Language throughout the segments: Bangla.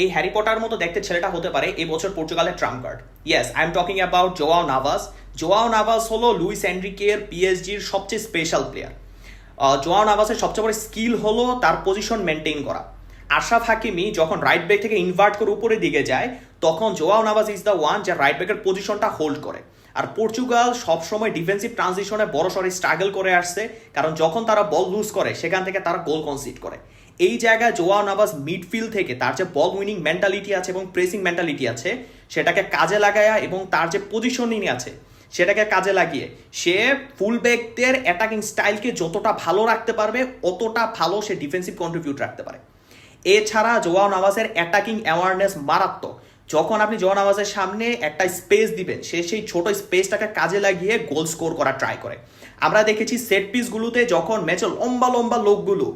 এই হ্যারি পটার মতো দেখতে ছেলেটা হতে পারে এই বছর পর্তুগালের Trump card. Yes, I am talking about Joao নাভাস। Joao নাভাস হলো লুইস এনরিকের পিএসজির সবচেয়ে স্পেশাল প্লেয়ার। জোয়াও নাভাসের সবচেয়ে বড় স্কিল হলো তার পজিশন মেনটেন করা। আশরাফ হাকিমি যখন রাইট ব্যাক থেকে ইনভার্ট করে উপরের দিকে যায়, তখন জোয়াও নাভাস ইজ দ্য ওয়ান যে রাইট ব্যাকের পজিশনটা হোল্ড করে। আর পর্তুগাল সবসময় ডিফেন্সিভ ট্রানজিশনে বড় সড়ে স্ট্রাগল করে আসছে, কারণ যখন তারা বল লুজ করে সেখান থেকে তারা গোল কনসিড করে। এই জায়গায় জোয়াও নাভাস মিডফিল্ড থেকে তার যে বল উইনিং মেন্টালিটি আছে এবং প্রেসিং মেন্টালিটি আছে সেটাকে কাজে লাগায়া এবং তার যে পজিশনিং আছে সেটাকে কাজে লাগিয়ে সে ফুল ব্যাকদের অ্যাটাকিং স্টাইলকে যতটা ভালো রাখতে পারবে ততটা ভালো সে ডিফেন্সিভ কন্ট্রিবিউট রাখতে পারে। এছাড়া জোয়াও নাভাসের অ্যাটাকিং অ্যাওয়ারনেস মারাত্মক। যখন আপনি জোয়াও নাভাসের সামনে একটা স্পেস দিবেন, সে সেই ছোট স্পেসটাকে কাজে লাগিয়ে গোল স্কোর করার ট্রাই করে। আমরা দেখেছি সেট পিসগুলোতে যখন ম্যাচে লম্বা লম্বা লোকগুলো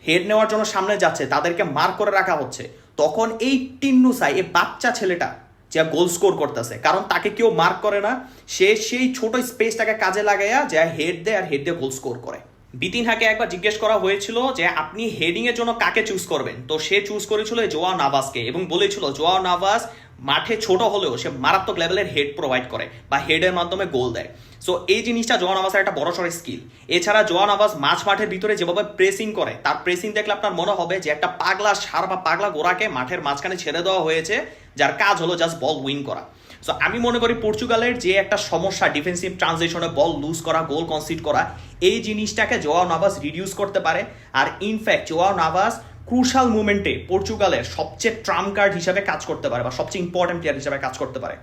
হেড নেওয়ার জন্য সামনে যাচ্ছে, তাদেরকে মার্ক করে রাখা হচ্ছে, তখন এই টিন্নুসাই এই বাচ্চা ছেলেটা যে গোল স্কোর করতেছে, কারণ তাকে কেউ মার্ক করে না, সে সেই ছোট স্পেসটাকে কাজে লাগাইয়া যা হেড দেয় আর হেড দিয়ে গোল স্কোর করে। বিতিনহাকে একবার জিজ্ঞেস করা হয়েছিল যে আপনি হেডিং এর জন্য কাকে চুজ করবেন, তো সে চুজ করেছিল জোয়াও নাভাসকে এবং বলেছিল জোয়াও নাভাস মাঠে ছোট হলেও সে মারাত্মক লেভেলের হেড প্রোভাইড করে বা হেডের মাধ্যমে গোল দেয়। সো এই জিনিসটা জোয়াও নাভাসের একটা বড় সড় স্কিল। এছাড়া জোয়াও নাভাস মাঝ মাঠের ভিতরে যেভাবে প্রেসিং করে, তার প্রেসিং দেখলে আপনার মনে হবে যে একটা পাগলা ষাঁড় বা পাগলা গোড়াকে মাঠের মাঝখানে ছেড়ে দেওয়া হয়েছে, যার কাজ হলো জাস্ট বল উইন করা। সো আমি মনে করি পর্তুগালের যে একটা সমস্যা ডিফেন্সিভ ট্রানজিশনে বল লুজ করা, গোল কনসিড করা, এই জিনিসটাকে জোয়াও নাভাস রিডিউস করতে পারে। আর ইনফ্যাক্ট জোয়াও নাভাস ক্রুশাল মুভমেন্টে পর্তুগালের সবচেয়ে ট্রাম্প কার্ড হিসাবে কাজ করতে পারে বা সবচেয়ে ইম্পর্টেন্ট প্লেয়ার হিসাবে কাজ করতে পারে।